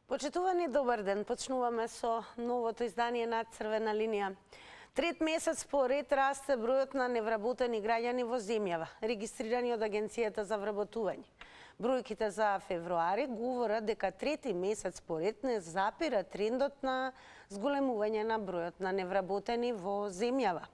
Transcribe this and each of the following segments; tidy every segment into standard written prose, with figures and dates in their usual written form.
Почитувани, добар ден. Почнуваме со новото издание на Црвена линија. Трет месец поред расте бројот на невработени граѓани во земјава, регистрирани од Агенцијата за вработување. Бројките за февруари говорат дека трети месец поред не запира трендот на зголемување на бројот на невработени во земјава.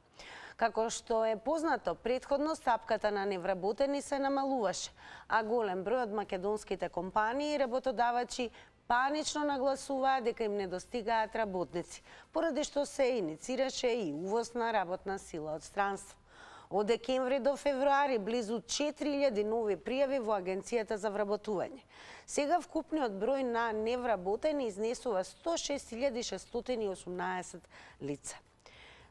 Како што е познато, претходно стапката на невработени се намалуваше, а голем број од македонските компании и работодавачи панично нагласуваат дека им недостигаат работници, поради што се иницираше и увоз на работна сила од странство. Од декември до февруари близу 4000 нови пријави во Агенцијата за вработување. Сега вкупниот број на невработени изнесува 106.618 лица.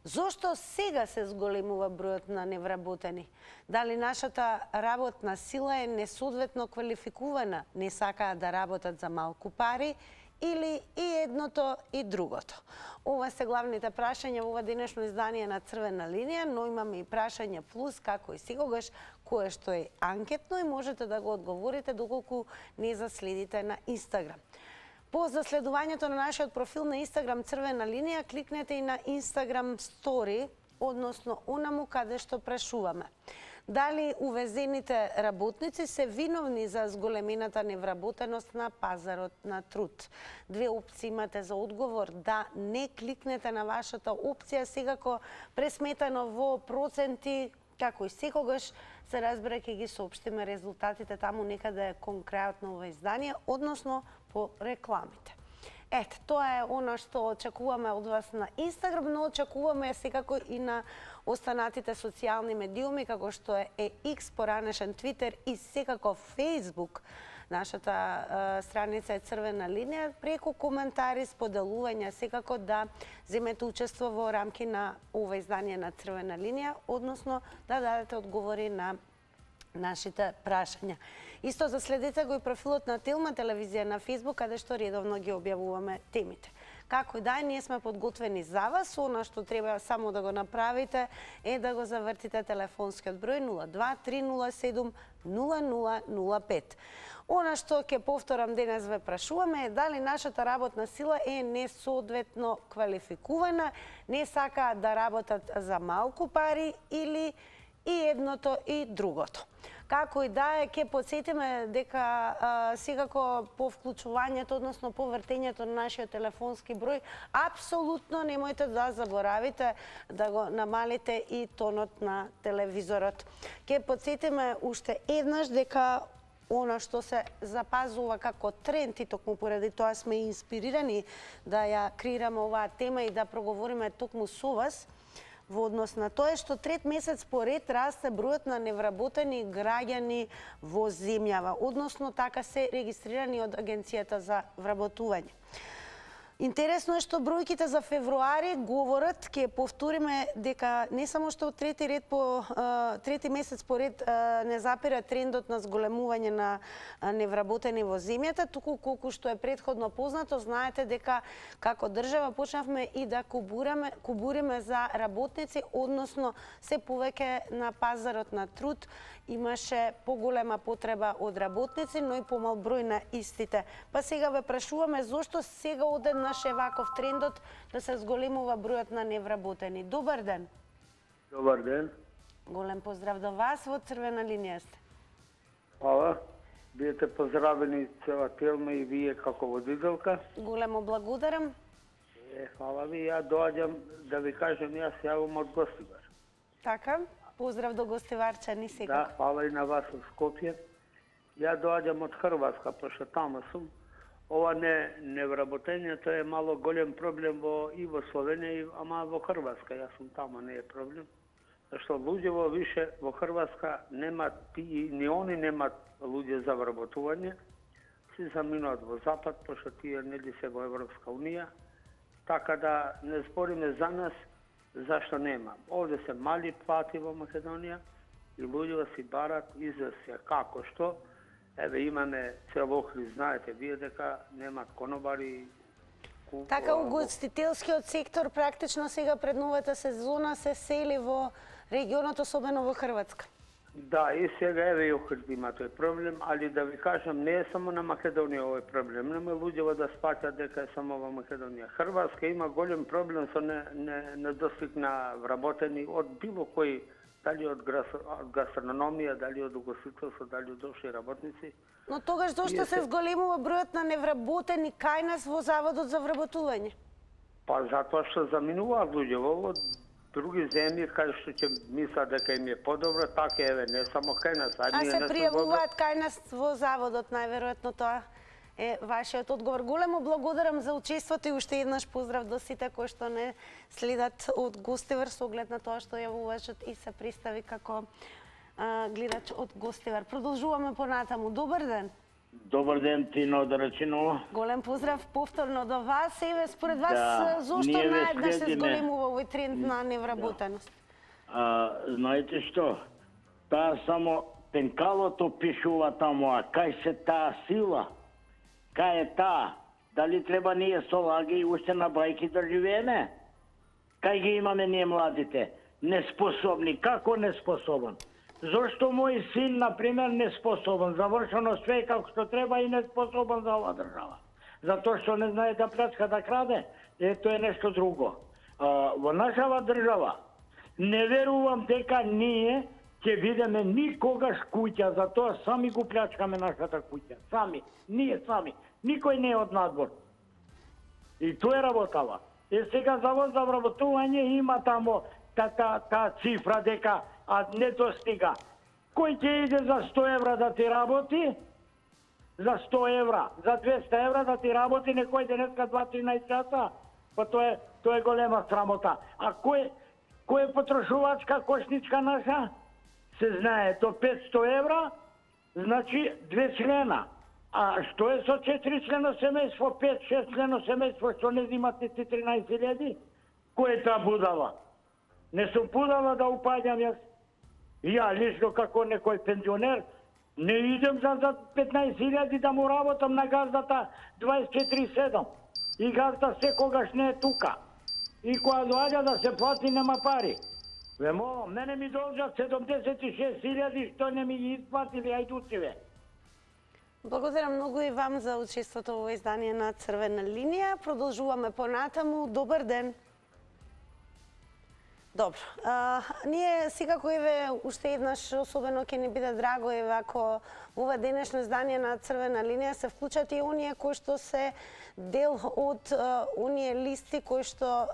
Зошто сега се зголемува бројот на невработени? Дали нашата работна сила е несоодветно квалификувана, не сакаат да работат за малку пари, или и едното и другото? Ова се главните прашања во ова денешно издание на Црвена линија, но имаме и прашање плюс, како и секогаш, кое што е анкетно и можете да го одговорите доколку не заследите на Инстаграм. По заследувањето на нашиот профил на Инстаграм Црвена линија, кликнете и на Инстаграм Стори, односно онаму каде што прашуваме. Дали увезените работници се виновни за зголемената невработеност на пазарот на труд? Две опции имате за одговор. Да, не кликнете на вашата опција, секако пресметано во проценти, како и секогаш се разбира, ќе ги соопштиме резултатите таму некаде кон крајот на ова издание, односно по рекламите. Ете, тоа е она што очекуваме од вас на Инстаграм, но очекуваме секако и на останатите социјални медиуми, како што е X, поранешен Твитер и секако Фејсбук. Нашата страница е Црвена линија, преку коментари, споделувања, секако да земете учество во рамки на ова издание на Црвена линија, односно да дадете одговори на нашите прашања. Исто заследете го и профилот на Телма телевизија на Фејсбук, каде што редовно ги објавуваме темите. Како и да е, ние сме подготвени за вас. Она што треба само да го направите е да го завртите телефонскиот број 02-307-0005. Она што ќе повторам денес ве прашуваме е дали нашата работна сила е несоодветно квалификувана, не сакаат да работат за малку пари или и едното и другото. Како и да е, ќе подсетиме дека секако по вклучувањето, односно по вртењето на нашиот телефонски број, апсолутно немојте да заборавите да го намалите и тонот на телевизорот. Ќе подсетиме уште еднаш дека она што се запазува како тренд и токму поради тоа сме инспирирани да ја креираме оваа тема и да проговориме токму со вас, во однос на тоа што трет месец поред расте бројот на невработени граѓани во земјава, односно така се регистрирани од Агенцијата за вработување. Интересно е што бројките за февруари говорат, ќе повториме дека не само што трети месец поред не запира трендот на зголемување на невработени во земјата, туку колку што е претходно познато, знаете дека како држава почнавме и да кубуриме за работници, односно се повеќе на пазарот на труд имаше поголема потреба од работници, но и помал број на истите. Па сега ве прашуваме зошто сега одеднаш е ваков трендот да се зголемува бројот на невработени. Добар ден. Добар ден. Голем поздрав до вас, во Црвена линија сте. Хвала. Биете поздравени цела Телма и вие како водителка. Големо благодарам. Хвала ви, ја доаѓам да ви кажам, јас јавам од Гостивар. Така, поздрав до Гостиварчани секако. Да, хвала и на вас од Скопје. Ја доаѓам од Хрватска, пошто таму сум. Ова невработењето е мало голем проблем и во Словенија, ама во Хрватска. Јас сум таму, не е проблем. Зашто луѓе више во Хрватска немат, и ни они немат луѓе за вработување. Си заминуваат во Запад, пошто тие нели се во Европска Унија. Така да не збориме за нас, зашто нема. Овде се мали плати во Македонија и луѓе си барат известија како што. Еве имаме цел Охрид, знаете вие дека немат конобари. Така угостителскиот сектор практично сега пред новата сезона се сели во регионот, особено во Хрватска. Да, и сега еве и Охрид има тој проблем, али да ви кажам, не е само на Македонија овој проблем. Нема луѓето да спаќат дека е само во Македонија. Хрватска има голем проблем со недостиг на вработени од било кој, дали од гастрономија, дали од угостителство, дали од дошли работници. Но тогаш зошто се зголемува бројот на невработени кај нас во Заводот за вработување? Па затоа што заминуваат луѓе во други земји кај што ќе мислат дека им е подобро, така еве, не само кај нас. А се пријавуваат кај нас во Заводот, најверојатно тоа е вашиот одговор. Големо благодарам за учеството и уште еднаш поздрав до сите кои што не следат од Гостивар со оглед на тоа што ја уважат и се представи како гледач од Гостивар. Продолжуваме понатаму. Добар ден. Добар ден, Тино Дарачинова. Голем поздрав повторно до вас. Еве, според вас, зошто наеднаш се зголемува овој тренд на невработеност? Знаете што? Таа само пенкалото пишува таму, а кај се таа сила? Кај е таа? Дали треба ние со лаги и уште на бајки да живееме? Кај ги имаме ние младите? Неспособни. Како неспособен? Зошто мој син, например, неспособен, завршено све како што треба и неспособен за оваа држава? Затоа што не знае да плячка, да краде? Тоа е нешто друго. Во нашава држава не верувам дека ние ќе видиме никогаш куќа, затоа сами го плячкаме нашата куќа. Сами. Ние сами. Никој не е од надвор. И тоа е работава. Сега Завод за вработување има тамо таа цифра дека не достига. Кој ќе иде за 100 евра да ти работи? За 100 евра, за 200 евра да ти работи некој денеска 2-13 часа? Па тоа е голема срамота. А кој е потрошувачка кошничка наша? Се знае, до 500 евра, значи 2 члена. А што е со 4 члено семејство, 5-6 члено семејство, што не зимат 13.000? Кој е таа будала? Не сум будала да упаѓам јас. Ја лично како некој пензионер не идем за 15.000 да му работам на газдата 24/7. И газда секогаш не е тука. И кога доаѓа да се плати нема пари. Ве молам, мене ми должат 76.000 што не ми ги исплатили ајдуциве. Благодарам многу и вам за учеството во издание на Црвена линија. Продолжуваме понатаму. Добар ден. Добро. Ние секако еве уште еднаш особено ќе ни биде драго еве ако во ова денешно издание на Црвена линија се вклучат и оние кои што се дел од оние листи кои што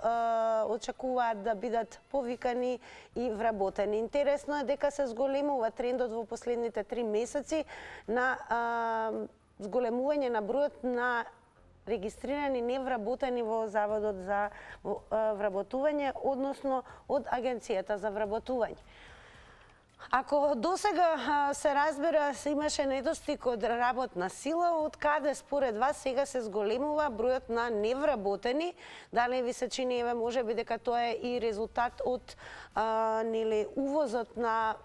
очекуваат да бидат повикани и вработени. Интересно е дека се зголемува трендот во последните 3 месеци на зголемување на бројот на регистрирани невработени во Заводот за вработување, односно од Агенцијата за вработување. Ако досега се разбира, имаше недостиг од работна сила, од каде според вас сега се зголемува бројот на невработени? Дали ви се чини, еве, можеби дека тоа е и резултат од увозот на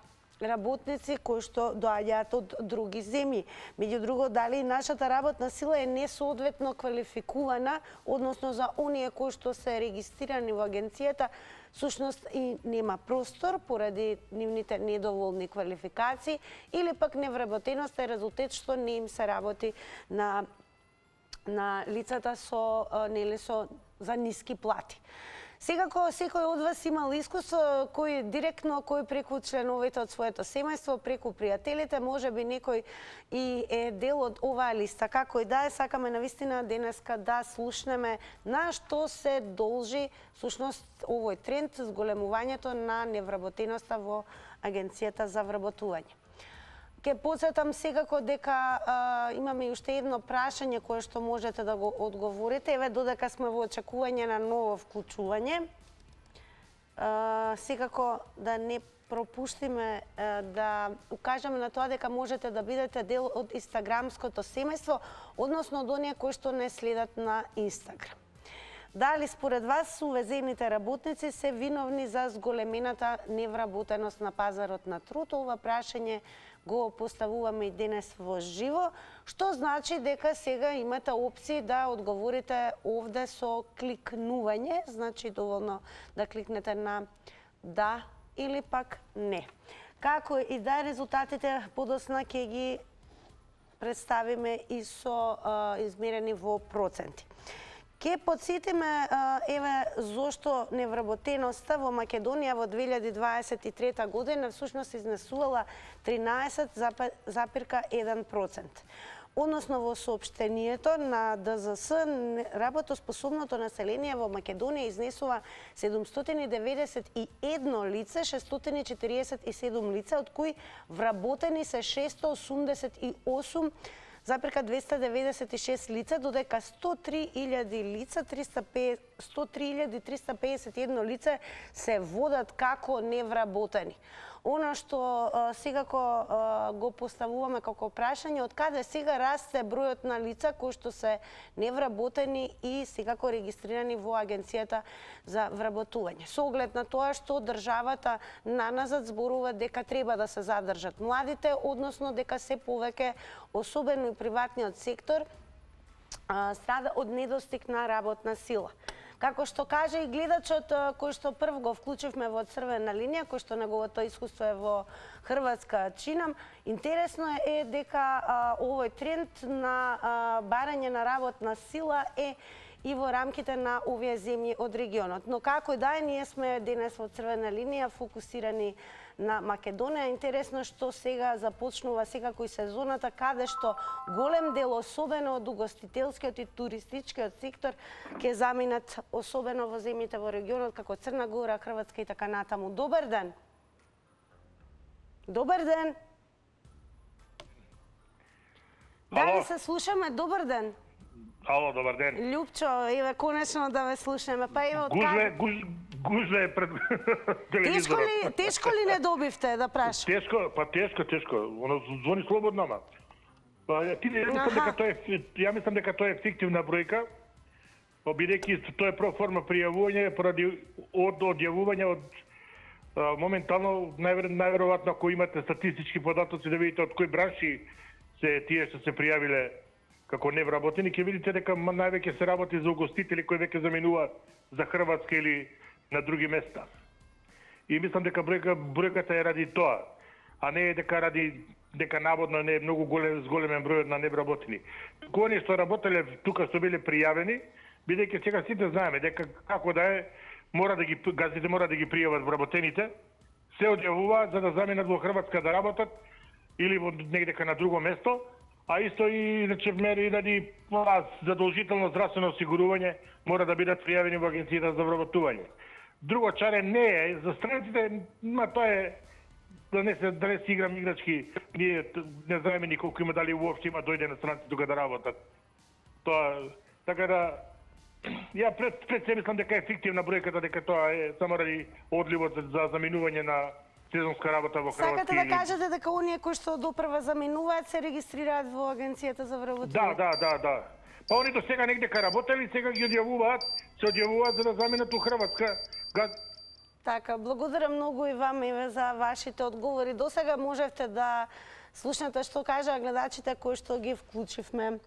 работници кои што доаѓаат од други земји. Меѓу друго, дали нашата работна сила е несоодветно квалификувана, односно за оние кои што се регистрирани во агенцијата, сушност и нема простор поради нивните недоволни квалификации, или пак невработеноста е резултат што не им се работи на лицата со за ниски плати. Секако секој од вас имал искуство, кој директно, кој преку членовите од своето семејство, преку пријателите, можеби некој и е дел од оваа листа. Како и да е, сакаме навистина денеска да слушнеме на што се должи сушност овој тренд, зголемувањето на невработеноста во Агенцијата за вработување. Ке подсетам секако дека имаме уште едно прашање кое што можете да го одговорите. Еве, додека сме во очекување на ново вклучување, секако да не пропуштиме да укажеме на тоа дека можете да бидете дел од инстаграмското семејство, односно од оние кои што не следат на Инстаграм. Дали според вас увезените работници се виновни за зголемената невработеност на пазарот на труд? Ова прашање го поставуваме и денес во живо, што значи дека сега имате опции да одговорите овде со кликнување, значи доволно да кликнете на да или пак не. Како и да резултатите подосна ќе ги представиме и со измерени во проценти. Ке подсетиме еве зошто невработеноста во Македонија во 2023 година всушност изнесувала 13,1%. Односно во соопштението на ДЗС работоспособното население во Македонија изнесува 791 лице, 647 лица, од кои вработени се 688,296 лица, додека 103.351 лица се водат како невработени. Оно што секако го поставуваме како прашање, од каде сега расте бројот на лица кои што се невработени и секако регистрирани во Агенцијата за вработување. Со оглед на тоа што државата наназад зборува дека треба да се задржат младите, односно дека се повеќе, особено и приватниот сектор, страда од недостиг на работна сила. Како што каже и гледачот кој што прв го вклучивме во црвена линија, кој што неговото искуство е во Хрватска чинам, интересно е дека овој тренд на барање на работна сила е и во рамките на овие земји од регионот. Но како и да е, ние сме денес во црвена линија фокусирани на Македонија. Интересно што сега започнува секако и сезоната, каде што голем дел, особено од угостителскиот и туристичкиот сектор, ќе заминат особено во земјите во регионот, како Црна Гора, Хрватска и така натаму. Добар ден! Добар ден! Дали се слушаме? Добар ден! Ало, добар ден. Љупчо, еве конечно да ве слушаме. Па еве Гужве е пред телевизорот. Тешко ли не добивте да прашам? Тешко. Оно звони слободно, ама. Ја мислам дека тоа е фиктивна бројка, бидејќи тоа е проформа пријавување поради одјавување од моментално најверојатно ако имате статистички податоци да видите од кои бранши се тие што се пријавиле како невработени, ќе видите дека највеќе се работи за угостители кои веќе заминуваат за Хрватска или на други места. И мислам дека бројката е ради тоа, а не е дека наводно не е многу големен бројот на невработени. Кои што работеле тука што биле пријавени, бидејќи сега сите знаеме дека како да е, газите мора да ги пријават вработените, се одјавуваат за да заминат во Хрватска да работат или во негдека на друго место, а исто и мери ради задолжително здравствено осигурување мора да бидат пријавени во Агенцијата за вработување. Друго чаре не е за страниците, тоа е да не се играм играчки, ние не знаеме ни колку има, дали уопште има дојде на страниците тука да работат. Тоа, така да ја пред се мислам дека е фиктивна бројката, дека тоа е само ради одливот за заминување на сезонска работа во Хрватска. Сакате да кажете дека оние кои што допрва заминуваат се регистрираат во Агенцијата за вработување? Да. Па они до сега негдека работели, сега ги одјавуваат, се одјавуваат за да заминат у Хрватска. Така, благодарам многу и вам еве за вашите одговори. До сега можевте да слушнете што кажа гледачите кои што ги вклучивме.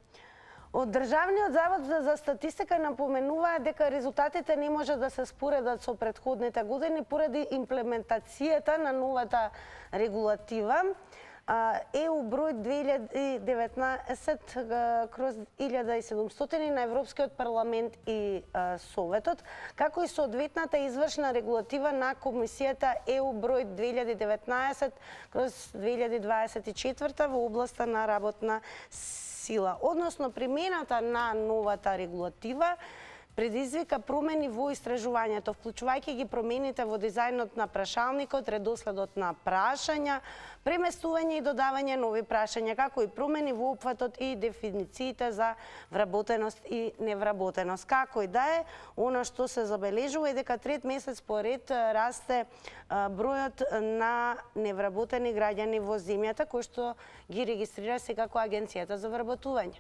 Од Државниот завод за статистика напоменува дека резултатите не може да се споредат со претходните години поради имплементацијата на новата регулатива ЕУ број 2019/1700 на Европскиот парламент и Советот, како и соодветната извршна регулатива на Комисијата ЕУ број 2019/2024 во областа на работна сила. Односно, примената на новата регулатива предизвика промени во истражувањето, вклучувајќи ги промените во дизајнот на прашалникот, редоследот на прашања, преместување и додавање нови прашања, како и промени во опфатот и дефинициите за вработеност и невработеност. Како и да е, она што се забележува е дека трет месец поред расте бројот на невработени граѓани во земјата, кои што ги регистрира секако Агенцијата за вработување.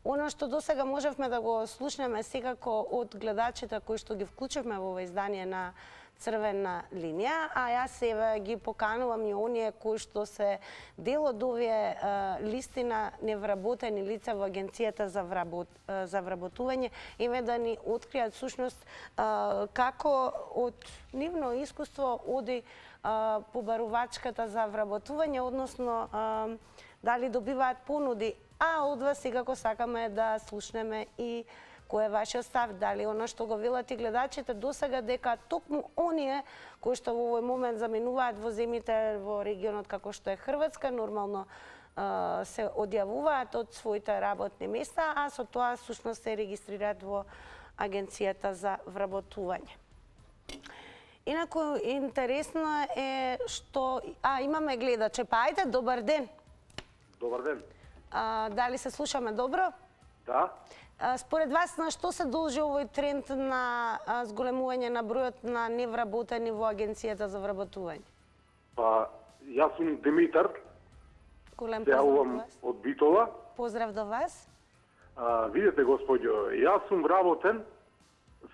Оно што досега можевме да го слушнеме секако од гледачите кои што ги вклучивме во ова издание на црвена линија, а јас еве ги поканувам и оние кои што се дел од овие листи на невработени лица во Агенцијата за вработување, еве да ни откријат всушност како од нивно искуство оди побарувачката за вработување, односно дали добиваат понуди, а од вас секако сакаме да слушнеме и кој е вашиот став, дали оно што го велат и гледачите досега дека токму оние кои што во овој момент заминуваат во земјите во регионот како што е Хрватска, нормално се одјавуваат од своите работни места, а со тоа всушност се регистрираат во Агенцијата за вработување. Инаку интересно е што имаме гледаче, па ајде, добар ден. Добар ден. Дали се слушаме добро? Да. Според вас, на што се должи овој тренд на зголемување на бројот на невработени во Агенцијата за вработување? Па, јас сум Димитар. Голем се поздрав до јавувам вас. од Битола. Поздрав до вас. Видете, господјо, јас сум вработен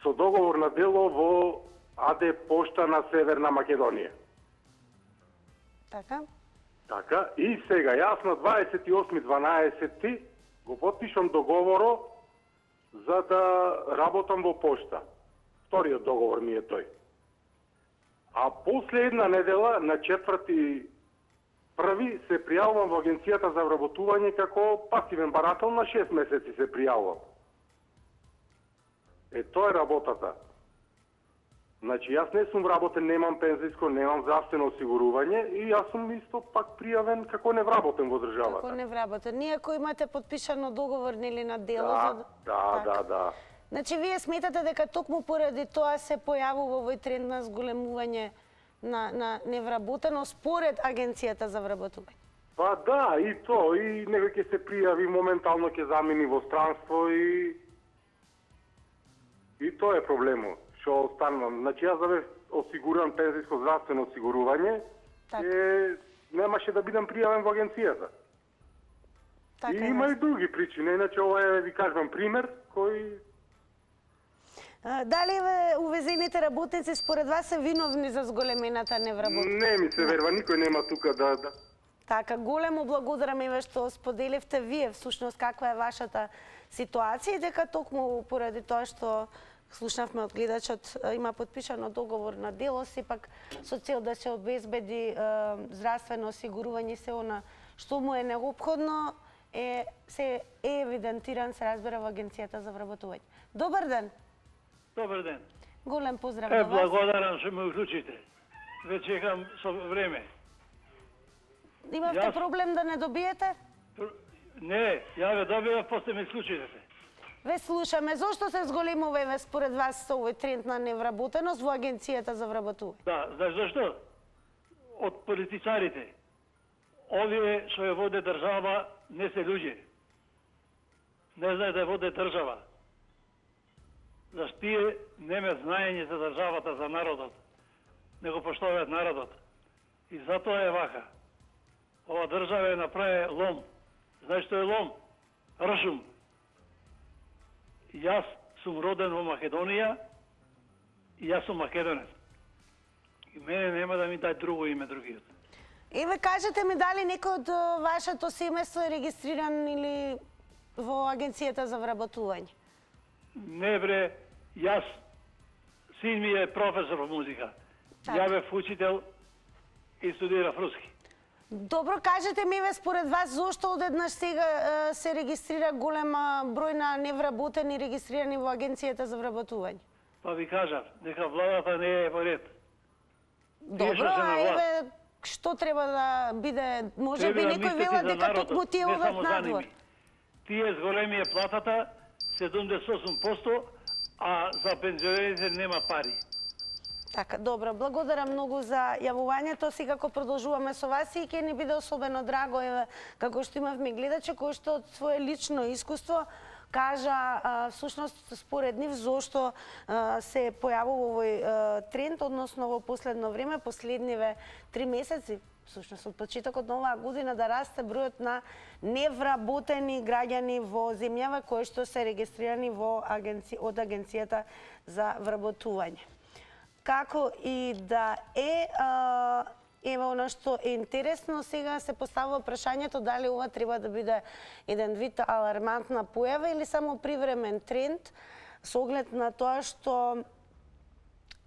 со договор на дело во АД Пошта на Северна Македонија. Така? Така, и сега, јас на 28.12. го потпишам договоро за да работам во Пошта. Вториот договор ми е тој. А после една недела, на 4.1. се пријавувам во Агенцијата за вработување како пасивен барател, на 6 месеци се пријавувам. Тоа е работата. Значи, јас не сум вработен, немам пензиско, немам здравствено осигурување и јас сум исто пак пријавен како невработен во државата. Како невработен. Ние кои имате подпишано договор нели на дело Да. Значи, вие сметате дека токму поради тоа се појавува овој тренд на зголемување на невработеност според Агенцијата за вработување? Па да, и то, и некој ќе се пријави, моментално ќе замени во странство и тоа е проблемот. Што останувам. Значи, јас да бе осигурувам пензиско здравствено осигурување, немаше да бидам пријавен во агенцијата. Така, и има и други причини, иначе ова е, ви кажам, пример кој... Дали увезените работници според вас се виновни за зголемената невработеност? Не ми се верва, никој нема тука да... Така, големо благодарам еве што споделивте вие всушност каква е вашата ситуација и дека токму поради тоа што слушнавме од гледачот има подпишано договор на дело, сепак со цел да се обезбеди здравствено осигурување се она што му е неопходно се евидентиран, се разбира, во Агенцијата за вработување. Добар ден. Добар ден. Голем поздрав до вас. Благодарам што ме уклучите. Веќе чекам со време. Имавте проблем да не добиете? Не, ја ве добивав, после ме исклучите се. Ве слушаме. Зошто се зголемува еве според вас со овој тренд на невработеност во Агенцијата за вработување? Да, знаеш зашто? Од политичарите. Овие што ја воде држава не се луѓе. Не знаат да ја воде држава. Зашто тие нема знаење за државата, за народот. Не го поштоваат народот. И затоа е вака. Ова држава е направи лом. Знаеш што е лом? Ршум. Јас сум роден во Македонија и јас сум македонец. И мене нема да ми дај друго име другиот. Еве, кажете ми дали некој од вашето семејство е регистриран или во Агенцијата за вработување? Не бре, јас, син ми е професор во музика. Ја бев учител и студирав руски. Добро, кажете ми еве според вас зошто одеднаш сега се регистрира голема број на невработени регистрирани во Агенцијата за вработување? Па ви кажав, дека владата не е во ред. Добро, а еве што треба да биде, може би некој вела дека токму тие одат надвор. Тие зголемија платата 78%, а за пензионерите нема пари. Така, добро, благодарам многу за јавувањето. Секако продолжуваме со вас и ќе ни биде особено драго, еве, како што имавме гледачи кои што од свое лично искуство кажа всушност според нив зошто се појавува овој тренд, односно во последно време, последниве 3 месеци, всушност од почетокот на оваа година да расте бројот на невработени граѓани во земјава кои што се регистрирани од Агенцијата за вработување. како и да е, ева оно што е интересно, сега се поставува прашањето дали ова треба да биде еден вид алармантна појава или само привремен тренд, со оглед на тоа што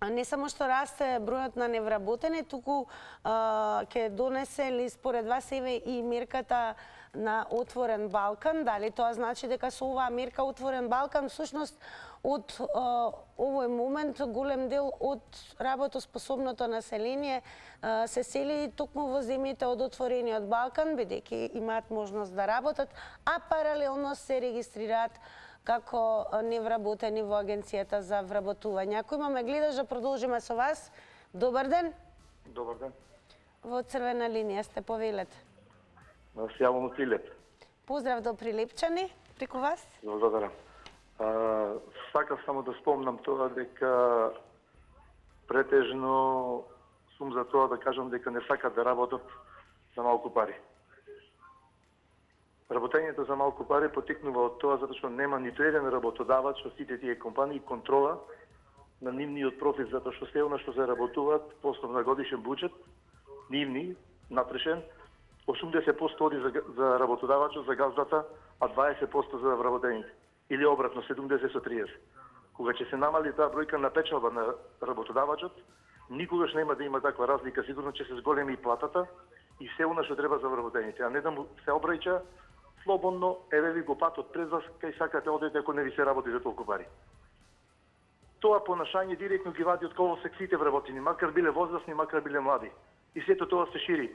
не само што расте бројот на невработени, туку ќе донесе ли според вас еве и мерката на Отворен Балкан, дали тоа значи дека со оваа мерка Отворен Балкан всушност од овој момент голем дел од работоспособното население се сели токму во земјите од Отворениот Балкан, бидејќи имаат можност да работат, а паралелно се регистрираат како невработени во Агенцијата за вработување. Ако имаме гледаш да продолжиме со вас. Добар ден. Добар ден. Во црвена линија сте, повелете. Нас јавам од Прилеп. Поздрав до Прилепчани, преку вас. Благодарам. Сакав само да спомнам тоа дека претежно сум за тоа да кажам дека не сакат да работат за малку пари. Работењето за малку пари потикнува од тоа затоа што нема ниту еден работодавач во сите тие компании контрола на нивниот профит, затоа што се она што се работуваат по основ на годишен буџет, нивни, натрешен, 80% оди за работодавачот, за газдата, а 20% за вработените. Или обратно, 70 со 30. Кога ќе се намали таа бројка на печалба на работодавачот, никогаш нема да има таква разлика, сигурно ќе се зголеми и платата и се она што треба за вработените, а не да му се обраќа слободно, еве ви го патот пред вас, кај сакате одете ако не ви се работи за толку пари. Тоа понашање директно ги вади од колосек сите вработени, макар биле возрастни, макар биле млади. И сето тоа се шири.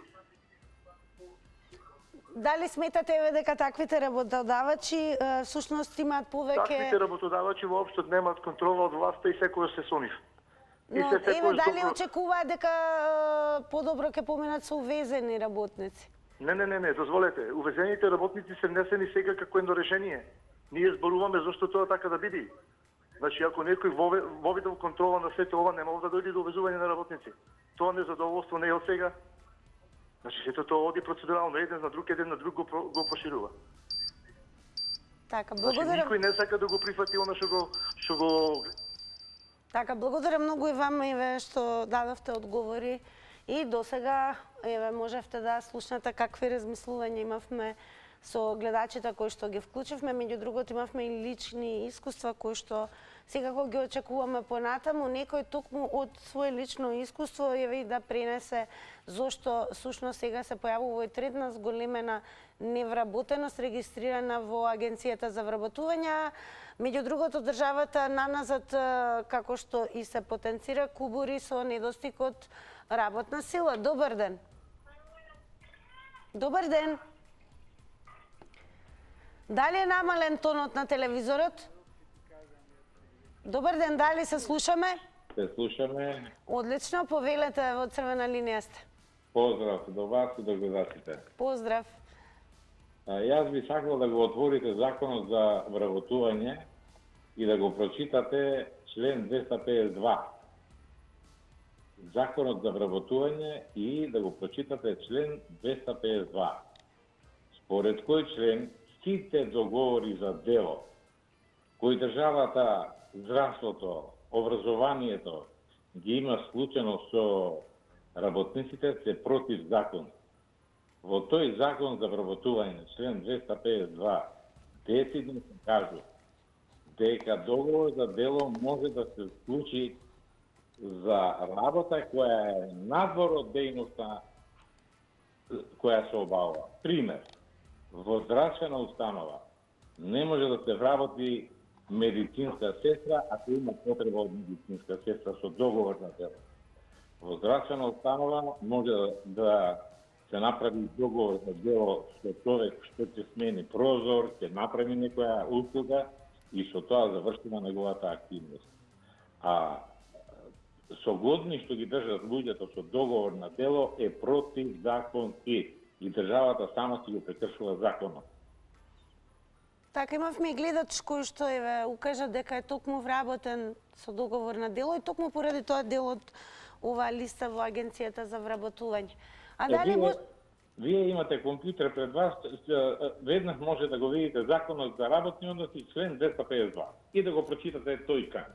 Дали сметате еве дека таквите работодавачи всушност имаат повеќе... Таквите работодавачи воопшто немаат контрола од власта и секојаш се со нив. Но еве дали очекуваат дека подобро ќе поминат со увезени работници? Не, дозволете. Увезените работници се внесени сега како едно решение. Ние зборуваме зашто тоа така да биде. Значи, ако некој вовидел контрола на сето ова, не мога да дојде до увезување на работници. Тоа незадоволство не е од сега. Значи, сето тоа оди процедурално, еден на друг го поширува. Така, благодарам. Значи, никој не сака да го прифати оно што го... Така, благодарам многу и вам, еве, што дадовте одговори. И до сега, еве, можевте да слушнете какви размислувања имавме со гледачите кои што ги вклучивме. Меѓу другото, имавме и лични искуства кои што секако ги очекуваме понатаму. Некој токму од свое лично искуство еве и да пренесе зошто сушност сега се појавува овој тренд на зголемена невработеност регистрирана во Агенцијата за вработување. Меѓу другото, државата наназад, како што и се потенцира, кубури со недостиг од работна сила. Добар ден. Добар ден. Дали е намален тонот на телевизорот? Добар ден, дали се слушаме? Се слушаме. Одлично, повелете, во црвена линија сте. Поздрав до вас и до гледачите. Поздрав. Јас би сакал да го отворите законот за вработување и да го прочитате член 252. Законот за вработување и да го прочитате член 252. Според кој член сите договори за дело кои државата, здравството, образованието ги има склучено со работниците се против закон. Во тој закон за вработување, член 252, децидно се кажува дека договор за дело може да се склучи за работа која е надвор од дејноста која се обавува. Пример, во здравствена установа не може да се вработи медицинска сестра ако има потреба од медицинска сестра со договор на дело. Во здравствена установа може да се направи договор за дело со човек што ќе смени прозор, ќе направи некоја услуга и со тоа завршува неговата активност. А со години што ги држат луѓето со договор на дело е против законски и државата сама си го прекршува законот. Така, имавме и гледач кој што укажа дека е токму вработен со договор на дело и токму поради тоа дел од оваа листа во Агенцијата за вработување. А дали Вие имате компјутер пред вас, веднаш може да го видите законот за работни односи член 252 и да го прочитате тој кан.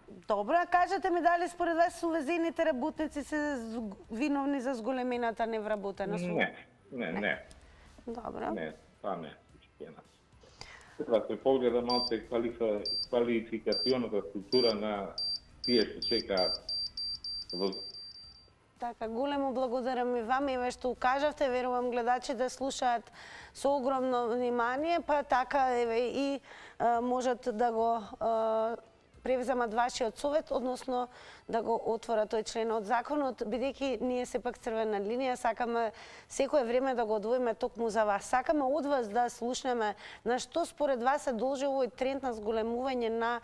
Добро, а кажете ми дали според вас увезените работници се виновни за зголемената невработеност? Не. Добро. Не, това не е случај нас. Треба да се погледа малку квалификационата структура на тие што чекаат во... Така, големо благодарам и вам и ве што укажавте. Верувам гледачите слушаат со огромно внимание, па така еве и можат да го превземат вашиот совет, односно да го отворат тој член од законот, бидејќи ние сепак црвена линија сакаме секое време да го одвоиме токму за вас. Сакаме од вас да слушнеме на што според вас се должи овој тренд на зголемување на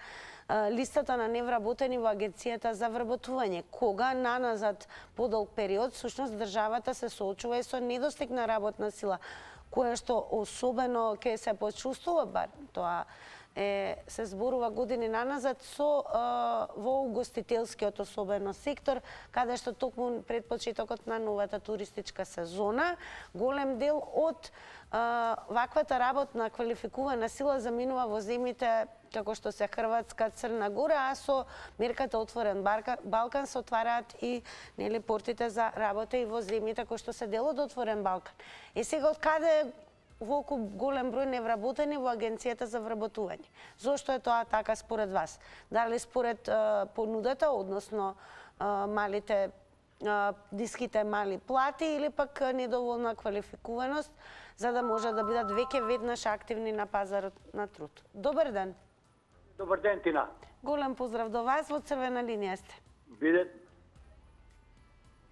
листата на невработени во Агенцијата за вработување. Кога наназад подолг период, всушност државата се соочува и со недостиг на работна сила, кое што особено ќе се почувствува, бар тоа се зборува години наназад во угостителскиот особено сектор, каде што токму пред почетокот на новата туристичка сезона, голем дел од ваквата работна квалификувана сила заминува во земјите како што се Хрватска, Црна Гора, а со мерката Отворен Балкан се отвараат и нели портите за работа и во земјите кои што се дел од Отворен Балкан. И сега од каде волку голем број невработени во Агенцијата за вработување? Зошто е тоа така според вас? Дали според понудата, односно малите ниските мали плати или пак недоволна квалификуваност за да може да бидат веќе веднаш активни на пазарот на труд? Добар ден. Добар ден, Тина. Голем поздрав до вас, во црвена линија сте. Биде...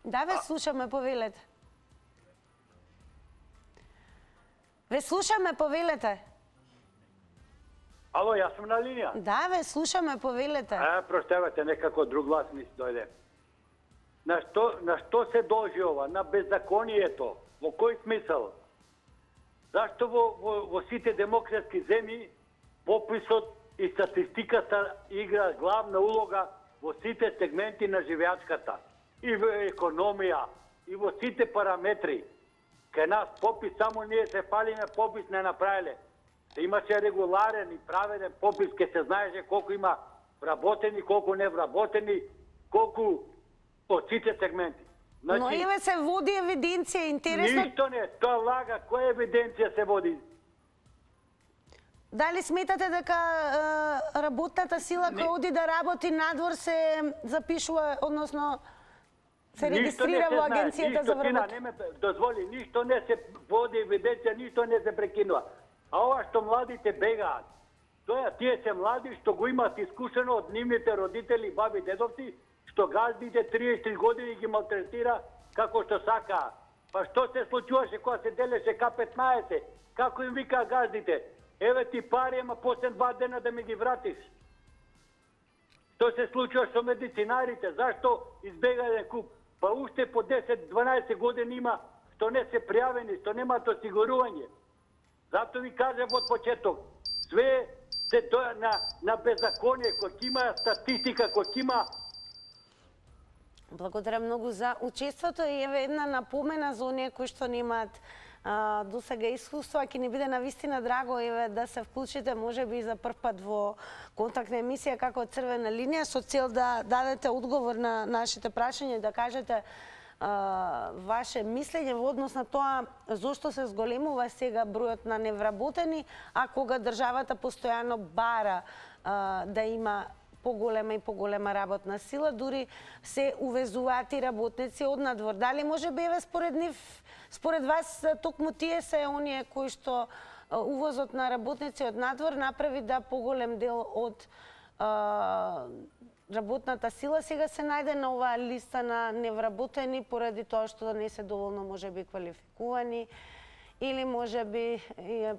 Да, ве слушаме, повелете. Ве слушаме, повелете. Ало, јас сум на линија. Да, ве слушаме, повелете. Проштевате, некако друг глас ми дојде. На што се должи ова? На беззаконието. Во кој смисъл? Зашто во сите демократски земји пописот и статистиката игра главна улога во сите сегменти на живеачката? И во економија, и во сите параметри. Кај нас попис, само ние се палиме, попис не направиле. Да имаше регуларен и праведен попис, ке се знаеше колку има вработени, колку не вработени, колку од сите сегменти. Значи, но еве се води евиденција, интересно... Ништо не, тоа лага, која евиденција се води? Дали сметате дека работната сила која оди да работи надвор се запишува, односно се регистрира во Агенцијата за вработување? Ништо, не ме дозволи, ништо не се води евиденција, ништо не се прекинува. А ова што младите бегаат, тоа тие се млади што го имаат искушено од нивните родители, баби, дедовци, што газдите 33 години ги малтретира како што сакаа. Па што се случуваше кога се делеше К-15? Како им вика газдите? Еве ти пари, ама после 2 дена да ми ги вратиш. Што се случува со медицинарите? Зашто избегале куп? Па уште по 10-12 години има што не се пријавени, што немаат осигурување. Зато ви кажам од почеток, све се тоа на беззаконие, кој има статистика, кој има... Благодарам многу за учеството и еве една напомена за оние кои што немаат досега искуство, а ќе ни биде навистина драго еве да се вклучите можеби за прв пат во контактна емисија како црвена линија со цел да дадете одговор на нашите прашања и да кажете ваше мислење во однос на тоа зошто се зголемува сега бројот на невработени, а кога државата постојано бара да има поголема и поголема работна сила, дури се увезуваат и работници од надвор. Дали може би еве според нив, според вас токму тие се оние кои што увозот на работници од надвор направи да поголем дел од работната сила сега се најде на оваа листа на невработени поради тоа што не се доволно можеби квалификувани или можеби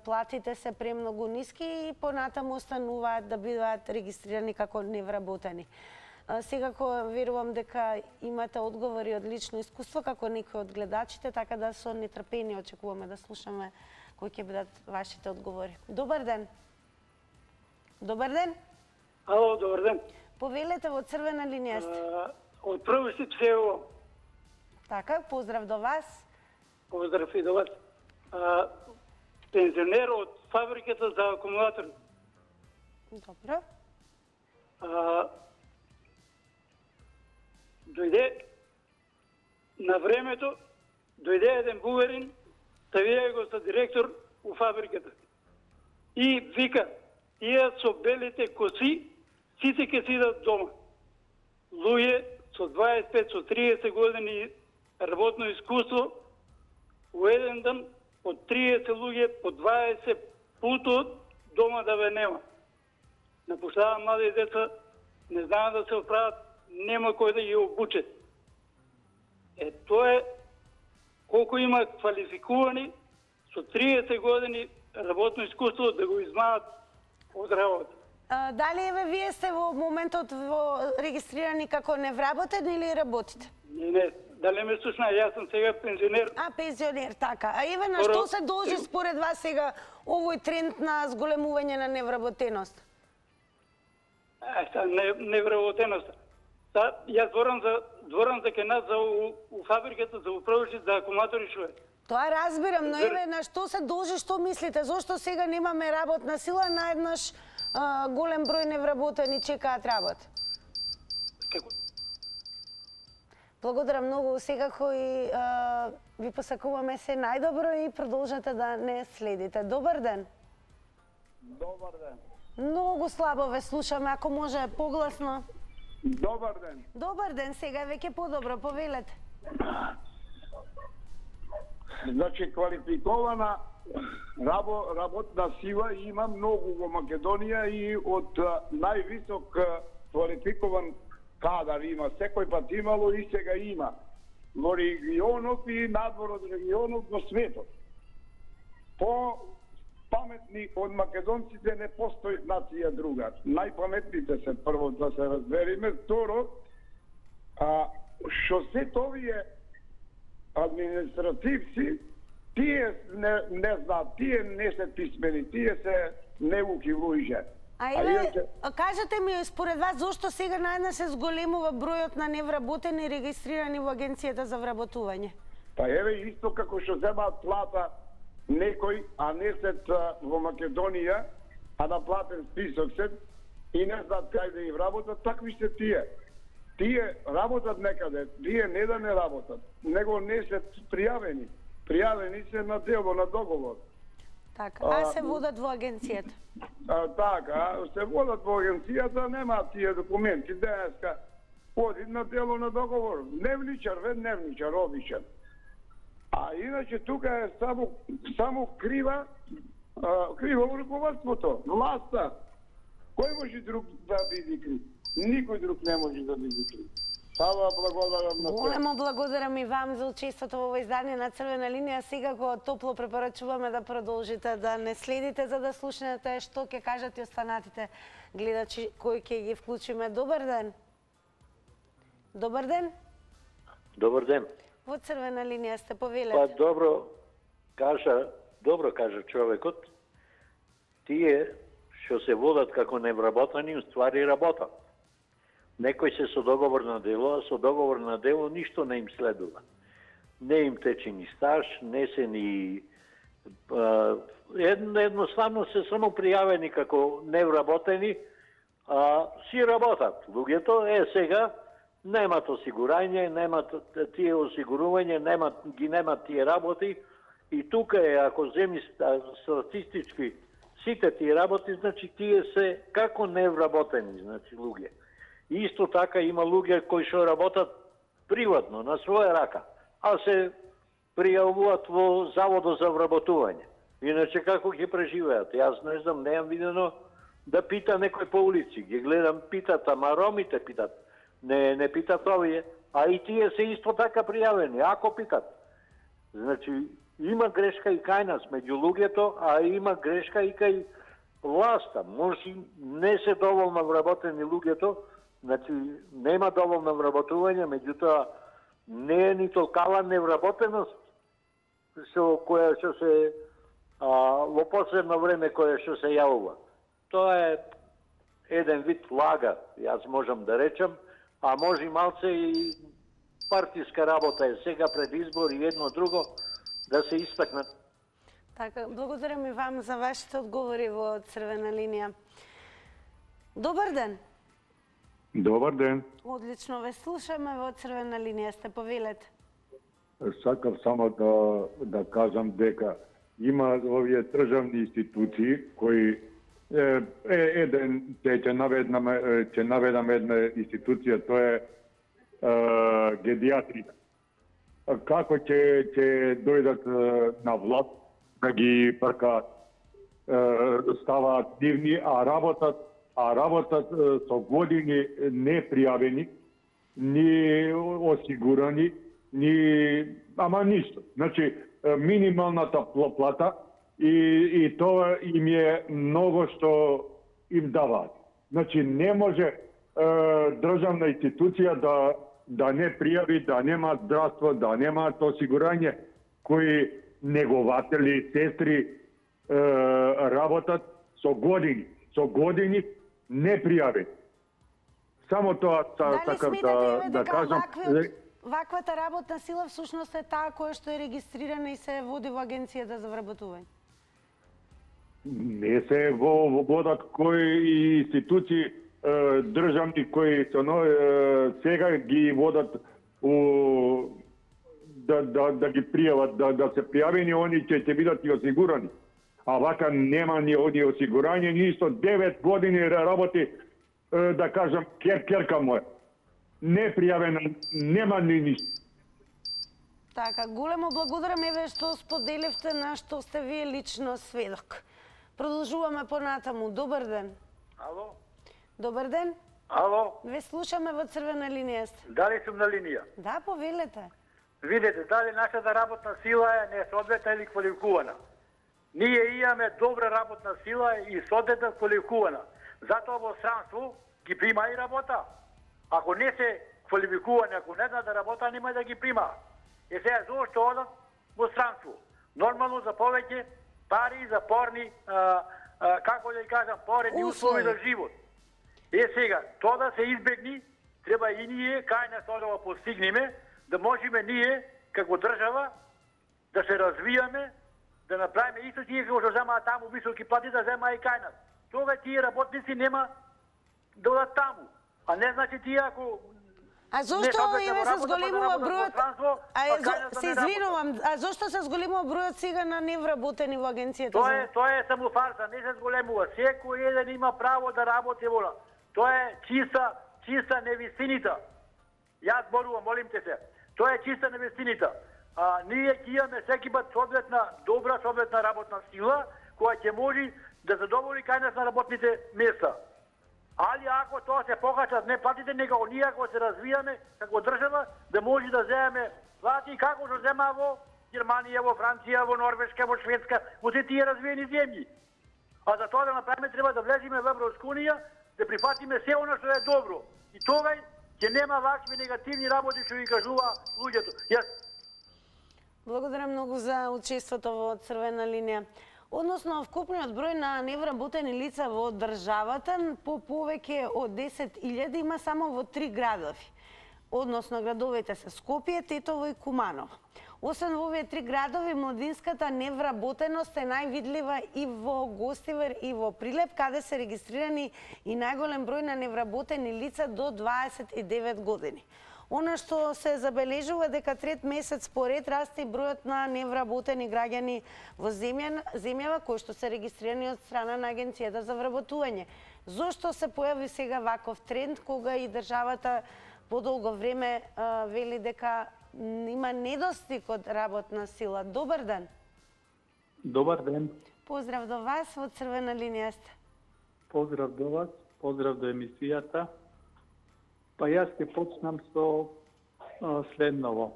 платите се премногу ниски и понатаму остануваат да бидат регистрирани како невработени. Сега верувам дека имате одговори од лично искуство како некои од гледачите, така да со нетрпение очекуваме да слушаме кои ќе бидат вашите одговори. Добар ден. Добар ден. Ало, добар ден. Повелете, во црвена линија сте. Од прво си псево. Така, поздрав до вас. Поздрав и до вас. Пензионер од фабриката за акумулатори. Добро. на времето дојде еден бугарин, ставија го за директор у фабриката. И вика, тие со белите коси, сите ќе си идат дома. Луѓе со 25, со 30 години работно искуство, у еден ден по 30 луѓе, по 20 путот дома да ве нема. Напуштава млади деца, не знаат да се оправат, нема кој да ги обуче. Тоа е колку има квалификувани со 30 години работно искуство да го измаат од работа. Дали еве вие сте во моментот регистрирани како невработен или работите? Не, дали ме слушна, јас сум сега пензионер. Пензионер, така. А еве на што се должи според вас сега овој тренд на зголемување на невработеност? Невработеност. Јас дворам за ке нас у фабриката за управувачи за акумулатори што е. Тоа разбирам, но еве на што се должи, што мислите? Зошто сега немаме работна сила, наеднаш голем број невработени чекаат работа? Благодарам многу, секако и ви посакуваме се најдобро и продолжете да не следите. Добар ден. Добар ден. Многу слабо ве слушаме, ако може погласно. Добар ден. Добар ден, сега веќе подобро, повелете. Значи, квалификована работна сила има многу во Македонија и од највисок квалификован кадар има. Секој пат имало и сега има. Во регионот и надвор од регионот во светот. По паметни од македонците не постои нација друга. Најпаметните се прво да се разбериме. Второ, што сето овие административци, тие не знаат, тие не се писмени, тие се неуки луѓе. Кажете ми, според вас, зошто сега наеднаш се зголемува бројот на невработени регистрирани во Агенцијата за вработување? Па еве, исто како што земаат плата некој, а не се во Македонија, а на платен список се, и не знаат кај да им работат, такви се тие. Тие работат некаде, тие не да не работат, него не се пријавени. Пријавени се на дело, на договор. Така, а се водат во агенцијата? Така, се водат во агенцијата, немаат тие документи. Денеска оди на дело, на договор. Невничар, невничар, обичен. А иначе тука е само криво руководството, власта. Кој може друг да биде крив? Никој друг не може да биде крив. Сава, благодарам на тоа. Големо благодарам и вам за учеството во овој издание на Црвена линија. Сега го топло препорачуваме да продолжите да не следите, за да слушнете што ќе кажат и останатите гледачи кои ќе ги вклучиме. Добар ден. Добар ден. Добар ден. Во Црвена линија сте, повелете. Па добро кажа човекот. Тие што се водат како невработени, уствари работат. Некој се со договор на дело, а со договор на дело ништо не им следува. Не им тече ни стаж, не се ни... Едноставно се само пријавени како невработени, а си работат. Луѓето сега немат осигурање, немат тие осигурување, немат тие работи, и тука е, ако земи статистички сите тие работи, значи тие се како невработени, значи луѓе. Исто така има луѓе кои што работат приватно, на своја рака, а се пријавуваат во Заводот за вработување. Иначе како ќе преживеат? Јас не знам, неам видено да пита некој по улици. Ги гледам, питат, ама ромите питат. Не питат овие, а и тие се исто така пријавени, ако питат. Значи, има грешка и кај нас меѓу луѓето, а има грешка и кај власта. Може не се доволно вработени луѓето, значи нема доволно вработување, меѓутоа не е ни толкава невработеност која што се во последно време која што се јавува. Тоа е еден вид лага, јас можам да речам, а може малце и партиска работа е сега пред избори и едно друго да се истакнат. Така, благодарам и вам за вашите одговори во Црвена линија. Добар ден. Добар ден. Одлично ве слушаме, во Црвена линија сте, повелете. Сакав само да кажам дека има овие државни институции кои ќе наведам една институција, тоа е гедиатрија. Како ќе дојдат на власт да ги пркаат, ставаат дивни, а работат со години не пријавени, ни осигурани, ама ништо. Значи, минималната плата и тоа им е многу што им даваат. Значи, не може државна институција да не пријави, да нема здравство, да немаат осигурање, кои негователи, сестри работат со години не пријави. Само тоа сакам да кажам. Ваквата работна сила всушност е таа која што е регистрирана и се води во Агенцијата за вработување? Не се водат кои институции државни кои сега ги водат да ги пријават, да се пријавени, они ќе бидат и осигурани. А вака нема ни осигурање, ни исто 9 години работи, да кажам, керка моја. Не пријавена, нема ни ништо. Така, големо благодарам еве што споделивте на што сте вие лично сведок. Продолжуваме понатаму. Добар ден. Ало? Добар ден. Ало? Ве слушаме во црвена линија сте. Дали сум на линија? Да, повелете. Видете, дали нашата работна сила е несоодветна или квалификувана. Ние имаме добра работна сила и соодветна квалификувана. Затоа во странство ги прима и работа. Ако не се квалификувани, ако не знаат да работа, нема да ги прима. И сега зошто одат во странство? Нормално за повеќе пари, за порни, како да кажам, поредни услови за живот. Сега, тоа да се избегни, треба и ние, кај нас тоа постигнеме, да можеме ние, како држава, да се развијаме, да направиме исто тие како што земаат таму високи плати, да зема и кај нас. Тога тие работници нема да одат таму. А не значи тие ако... А зошто еве се зголемува бројот? Се извинувам, а зошто се зголемува бројот сега на невработени во агенцијата? Тоа е само фарса, не се зголемува. Секој еден има право да работи вола. Тоа е чиста невистинита. Јас зборувам, молим те се. Тоа е чиста невистинита. Ние ќе имаме секи пат добра соодветна работна сила, која ќе може да задоволи кај нас на работните места. Али ако тоа се покачат не платите, нека ние ако се развијаме како држава, да може да земеме плати како што зема во Германија, во Франција, во Норвешка, во Шведска, во сите тие развиени земји. А за тоа да направиме треба да влеземе во Европска унија, да прифатиме се оно што е добро. И тогаш ќе нема вакви негативни работи што ги кажува луѓето. Благодарам многу за учеството во црвена линија. Односно, вкупниот број на невработени лица во државата по повеќе од 10.000 има само во 3 градови. Односно, градовите се Скопје, Тетово и Куманово. Освен во овие 3 градови, младинската невработеност е највидлива и во Гостивар и во Прилеп, каде се регистрирани и најголем број на невработени лица до 29 години. Она што се забележува дека трет месец поред расте бројот на невработени граѓани во земјава кои што се регистрирани од страна на Агенцијата за вработување. Зошто се појави сега ваков тренд кога и државата подолго време вели дека има недостиг од работна сила? Добар ден. Добар ден. Поздрав до вас, во црвена линија сте. Поздрав до вас, поздрав до емисијата. Па јас ќе почнам со следново.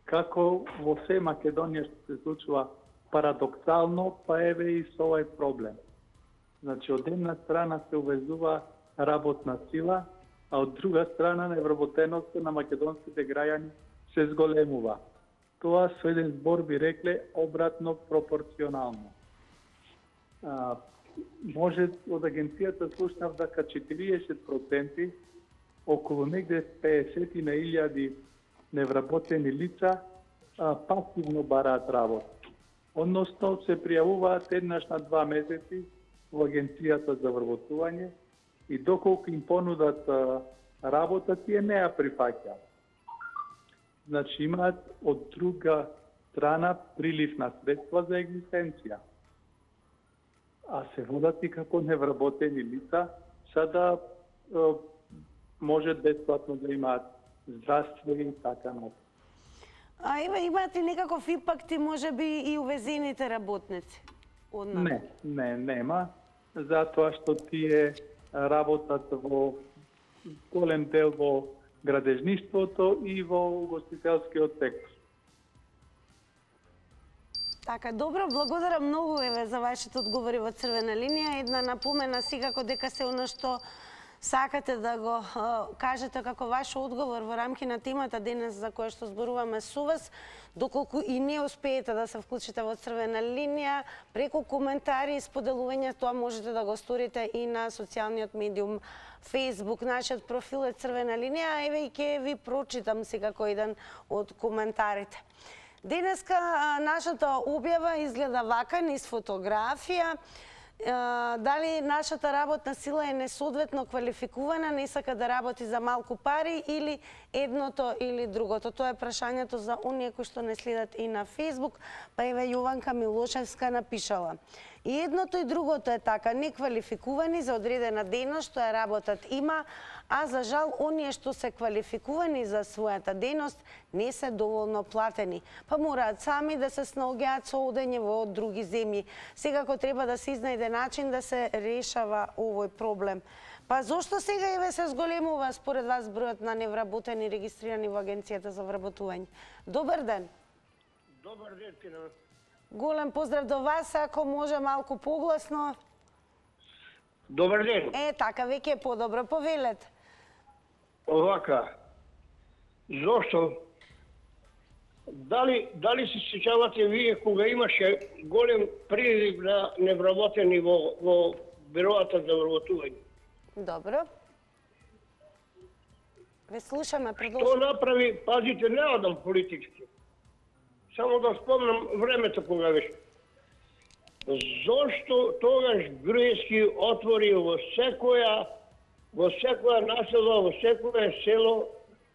Како во се Македонија што се случува парадоксално, па еве и со овој проблем. Значи, од една страна се увезува работна сила, а од друга страна невработеноста на македонските граѓани се зголемува. Тоа со еден збор би рекле обратно пропорционално. Може од агенцијата слушнав дека 40%, околу негде 50.000 невработени лица пасивно бараат работа. Односно се пријавуваат еднаш на 2 месеци во агенцијата за вработување и доколку им понудат работа, тие не ја прифаќаат. Значи имаат од друга страна прилив на средства за екзистенција. А се водат и како невработени лица, да може бесплатно да имаат здравство и така натаму. А имаат и некаков импакт и можеби и увезените работници? Не, нема, затоа што тие работат во голем дел во градежништвото и во угостителскиот сектор. Така, добро, благодарам многу за вашите одговори во Црвена линија. Една напомена секако дека се она што сакате да го кажете како ваш одговор во рамки на темата денес за која што зборуваме со вас, доколку и не успеете да се вклучите во Црвена линија, преку коментари и споделување, тоа можете да го сторите и на социјалниот медиум Facebook. Нашиот профил е Црвена линија, еве и ќе ви прочитам секако еден од коментарите. Денеска нашата објава изгледа вака низ фотографија. Дали нашата работна сила е несоодветно квалификувана, не сака да работи за малку пари или едното или другото? Тоа е прашањето за оние кои што не следат и на Facebook, па еве Јованка Милошевска напишала. И едното и другото е така, неквалификувани за одредена дејност што ја работат има, а за жал оние што се квалификувани за својата дејност не се доволно платени, па мораат сами да се снаоѓаат со одење во други земји. Секако треба да се изнајде начин да се решава овој проблем. Па зошто сега еве се зголемува според вас бројот на невработени регистрирани во Агенцијата за вработување? Добар ден. Добар ден, Тина. Голем поздрав до вас, ако може малку погласно. Добар ден. Така, веќе е подобро, повелете. Овака, зошто? Дали се сеќавате вие кога имаше голем прилив на невработени во бюроата за вработување? Добро. Ве слушаме, продолжи. Што направи, пазите, не одам политички. Само да спомнам времето кога беше. Зошто тогаш Груевски отвори во секоја насела, во секоја село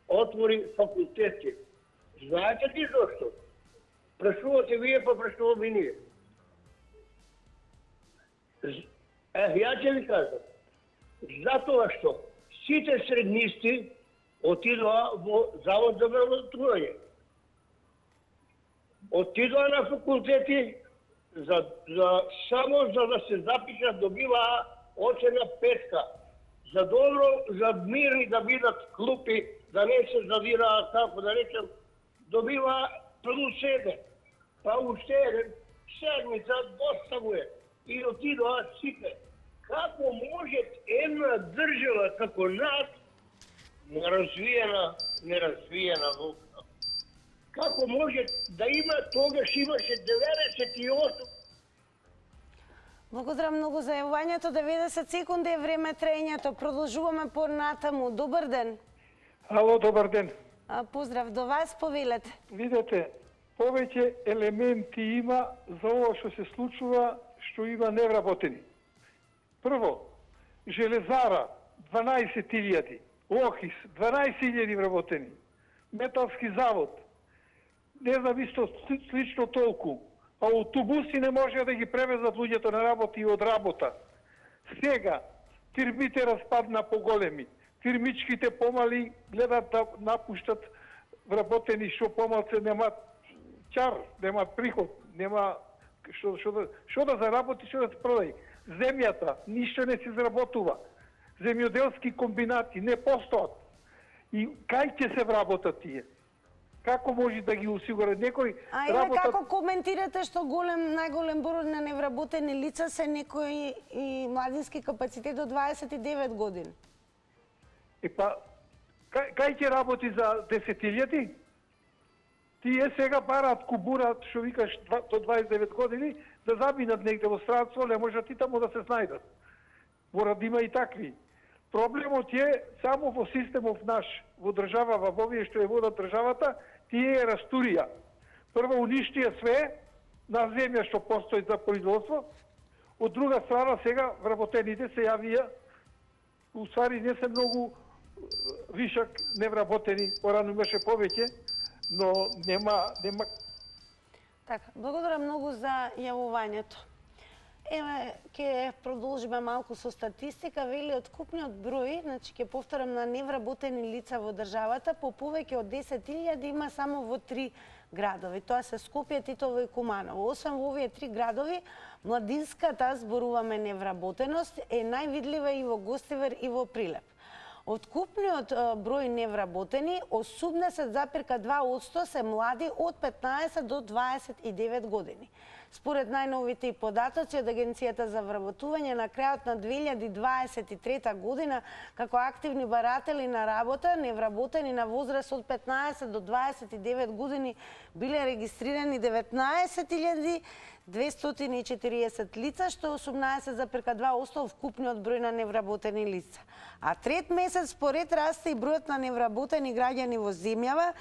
отвори факултети? Знаете ли зошто? Прашувате вие, па прашуваме и ние. Ја ќе ви кажам. Затоа што сите среднисти отидоа во Завод за вработување. Отидоа на факултети само за да се запишат, добиваа оцена 5. За добро, за мирни да бидат клупи, да не се задираат, како да речем, добиваа +7. Па уште еден, седмица, доста му е. И отидоа сите. Како може една држава како нас, неразвиена како може да има, тогаш имаше 98. Благодарам многу за јавувањето. 90 секунди е време траењето. Продолжуваме понатаму. Добар ден. Ало, добар ден. Поздрав до вас, повелете. Видете, повеќе елементи има за ова што се случува, што има невработени. Прво, Железара 12.000, Охис 12.000 вработени, Металски завод, не знам исто слично толку, а автобуси не може да ги превезат луѓето на работа и од работа. Сега, фирмите распадна поголеми, фирмичките помали гледат да напуштат вработени што помалце, нема чар, нема приход, нема што да заработи, што да се продај. Земјата, ништо не се изработува. Земјоделски комбинати не постојат. И кај ќе се вработат тие? Како може да ги осигурат некој работат? Како коментирате што најголем број на невработени лица се некои и младински капацитет до 29 години? Па, кај ќе работи за 10.000? Тие сега бараат кубурат, што викаш, до 29 години, да заминат негде во странство, не можат и таму да се снајдат. Мора да има и такви. Проблемот е само во системов наш, во држава, во овие што ја водат државата, тие е растурија. Прво уништија све на земја што постои за производство, од друга страна сега вработените се јавија, уствари не се многу вишак невработени, порано имаше повеќе, но нема Така, благодарам многу за јавувањето. Еве, ќе продолжиме малку со статистика. Вели откупниот број, значи ќе повторам, на невработени лица во државата по повеќе од 10.000 има само во 3 градови. Тоа се Скопје, Титово и Куманово. Освен во овие 3 градови, младинската, зборуваме невработеност, е највидлива и во Гостивар и во Прилеп. Откупниот број невработени, 80,2% се млади од 15 до 29 години. Според најновите податоци од Агенцијата за вработување, на крајот на 2023 година, како активни баратели на работа, невработени на возраст од 15 до 29 години биле регистрирани 19.240 лица, што е 18,2% од вкупниот број на невработени лица. А трет месец поред расте и бројот на невработени граѓани во земјава,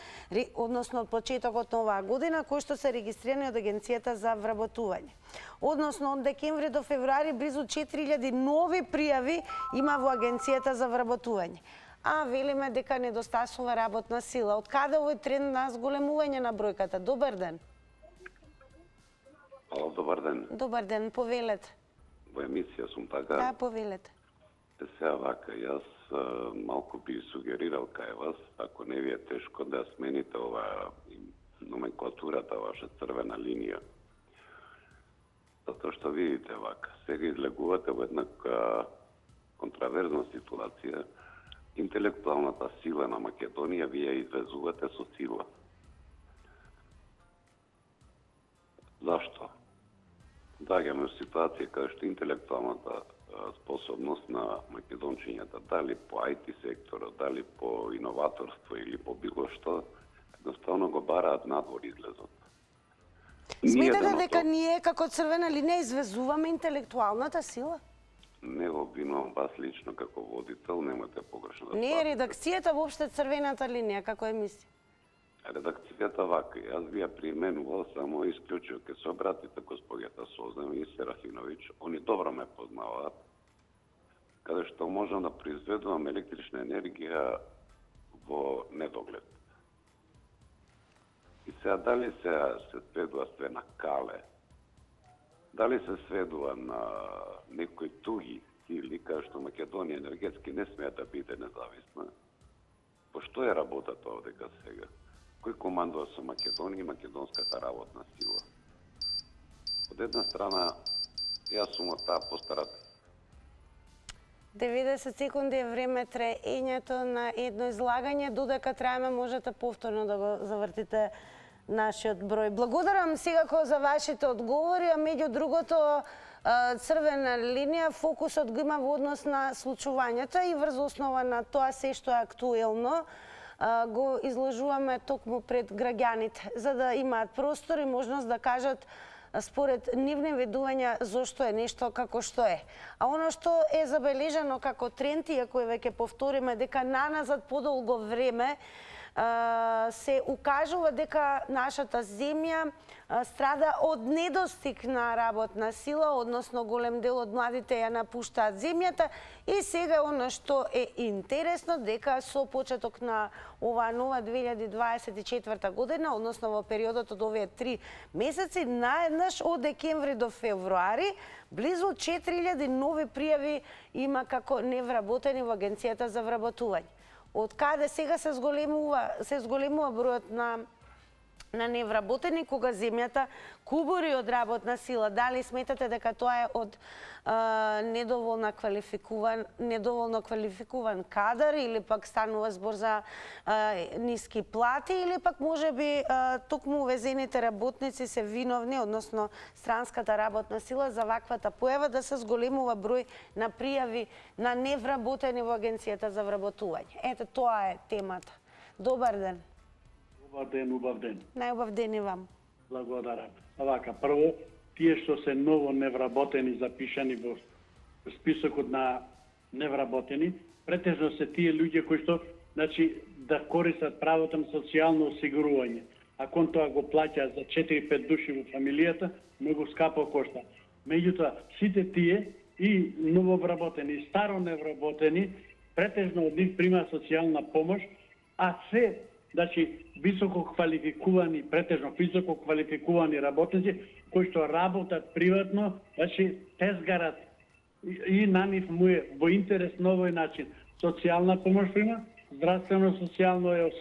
односно од почетокот на оваа година, кои што се регистрирани од Агенцијата за вработување. Односно, од декември до февруари близу 4000 нови пријави има во Агенцијата за вработување. А велиме дека недостасува работна сила. Од каде овој тренд на зголемување на бројката? Добар ден. Добар ден. Добар ден, повелете. Во емисија сум така. Да, повелете. Сега вака, јас малку би сугерирал кај вас, ако не ви е тешко да смените ова номенклатурата, ваша црвена линија. Затоа што видите вака, сега излегувате во една контраверзна ситуација. Интелектуалната сила на Македонија вие извезувате со сила. Зашто? Доаѓаме во ситуација каде што интелектуалната способност на македончињата, дали по IT секторот, дали по иноваторство или по било што, едноставно го бараат надвор излезот. Сметате дека ние како црвена линија извезуваме интелектуалната сила? Не обвинувам вас лично како водител, немате погрешно да не е редакцијата воопште црвената линија, како емисија? Редакцијата вака, јас ви ја применувал само исклучио ке се обратите господјата Сознам и Серафиновиќ, они добро ме познаваат, каде што можам да произведувам електрична енергија во недоглед. И сега дали се сведува све на кале, дали се сведува на некои туги сили, каде што Македонија енергетски не смеја да биде независна, по што е работата овдека сега? Кој командува со Македонија и македонската работна сила? Од една страна, јас сум од таа постарата. 90 секунди е време траењето на едно излагање, додека траеме можете повторно да го завртите нашиот број. Благодарам секако за вашите одговори, а меѓу другото црвена линија фокусот го има во однос на случувањата и врз основа на тоа се што е актуелно го изложуваме токму пред граѓаните, за да имаат простор и можност да кажат според нивни видувања зошто е нешто како што е. А оно што е забележано како тренд, иако веќе повториме дека наназад подолго време се укажува дека нашата земја страда од недостиг на работна сила, односно голем дел од младите ја напуштаат земјата и сега оно што е интересно дека со почеток на оваа нова 2024 година, односно во периодот од овие 3 месеци, наеднаш од декември до февруари, близу 4000 нови пријави има како невработени во Агенцијата за вработување. Од каде сега се зголемува бројот на невработени, кога земјата кубури од работна сила? Дали сметате дека тоа е од недоволно квалификуван кадар, или пак станува збор за ниски плати, или пак можеби токму увезените работници се виновни, односно странската работна сила, за ваквата појава да се зголемува број на пријави на невработени во Агенцијата за вработување? Ете, тоа е темата. Добар ден. Убав ден, убав ден. Најубав ден и вам. Благодарам. Вака, прво, тие што се ново невработени запишани во списокот на невработени, претежно се тие луѓе кои што, значи, да користат правото на социјално осигурување. А кон тоа го плаќа за 4-5 души во фамилијата, многу скапо кошта. Меѓутоа, сите тие и нововработени, и старо невработени, претежно од нив прима социјална помош, а се значи високо квалификувани, претежно високо квалификувани работници кои што работат приватно, значи тезгарат и на нив му е во интерес на овој начин социјална помош прима, здравствено социјално е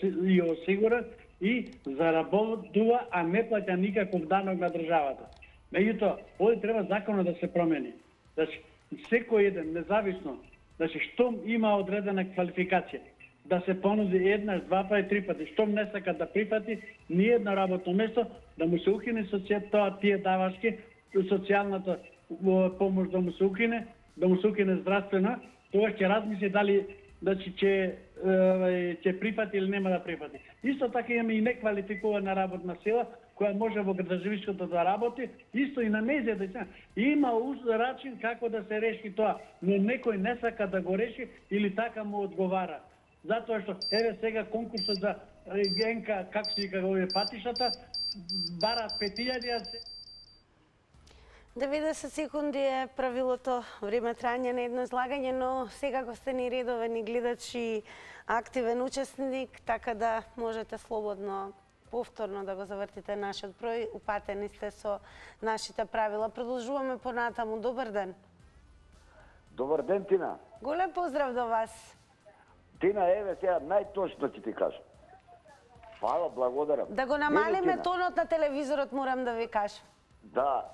осигурат и заработува, а не плаќа никаков данок на државата. Меѓутоа, овде треба законот да се промени. Значи, секој еден, независно, значи, штом има одредена квалификација, да се понуди еднаш, два пати, три пати, штом не сака да прифати ни едно работно место, да му се укине тие давачки, социјалната помош да му се укине, здравствена, тогаш ќе размисли дали значи ќе прифати или нема да прифати. Исто така имаме и неквалификувана работна сила која може во градоживишкото да работи, исто и на нејзијата. Има начин како да се реши тоа, но некој не сака да го реши или така му одговара. Затоа што еве сега конкурсот за Генка, како се вика овие патишата, бараат 5000. 90 секунди е правилото време трајање на едно излагање, но сега го сте ни редовен и гледач и активен учесник, така да можете слободно повторно да го завртите нашиот број. Упатени сте со нашите правила. Продолжуваме понатаму. Добар ден. Добар ден, Тина. Голем поздрав до вас. Тина, еве сега најточно ќе ти кажам. Фала, благодарам. Да го намалиме тонот на телевизорот, морам да ви кажам. Да.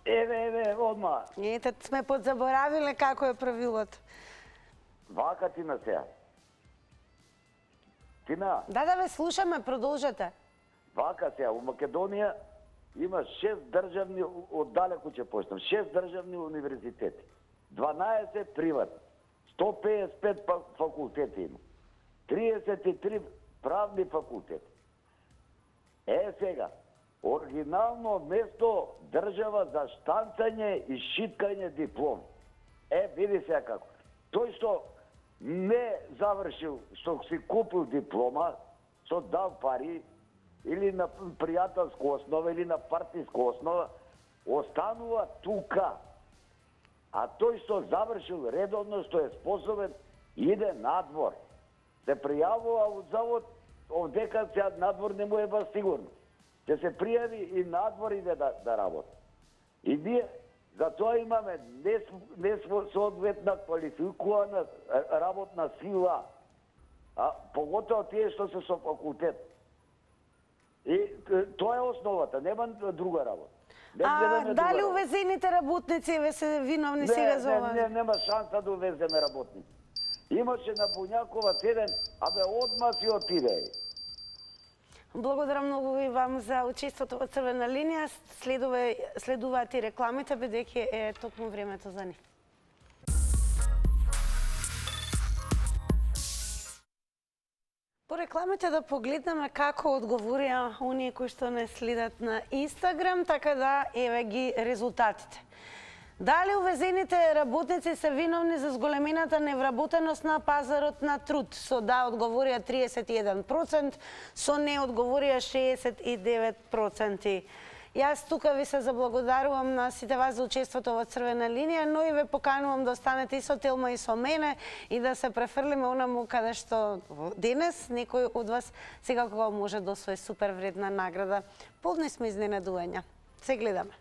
Еве, одма. Ете, сме подзаборавиле како е правилото. Вака, Тина, сега. Тина. Да, ве слушаме, продолжете. Вака сега, у Македонија има 6 државни, оддалеку ќе почнам, 6 државни универзитети, 12 приватни, 155 факултети има, 33 правни факултети. Сега, оригинално место држава за штанцање и шиткање диплом. Види сега како. Тој што не завршил, што си купил диплома, што дал пари, или на пријателска основа, или на партиска основа, останува тука. А тој што завршил редовно, што е способен, иде надвор. Се пријавува од завод, овдека сега надвор не му е бас сигурно. Ќе се пријави и надвор иде да работи. И ние затоа имаме несоодветна квалификувана работна сила, а поготоа тие што се со факултет. И тоа е основата, нема друга работа. Дали увезените работници ве се виновни сега за ова? Нема шанса да увеземе работници. Имаше на Буњаковац еден, одма си отиде. Благодарам многу и вам за учеството во Црвена линија. Следуваат и рекламите, бидејќи е токму времето за нив. По рекламите да погледнеме како одговорија оние кои што не следат на Инстаграм, така да еве ги резултатите. Дали увезените работници се виновни за зголемената невработеност на пазарот на труд? Со да одговорија 31%, со не одговорија 69%. Јас тука ви се заблагодарувам на сите вас за учеството во Црвена линија, но и ве поканувам да останете и со Телма и со мене и да се префрлиме онаму каде што денес некој од вас секако може да освои супер вредна награда. Полни сме изненадувања. Се гледаме.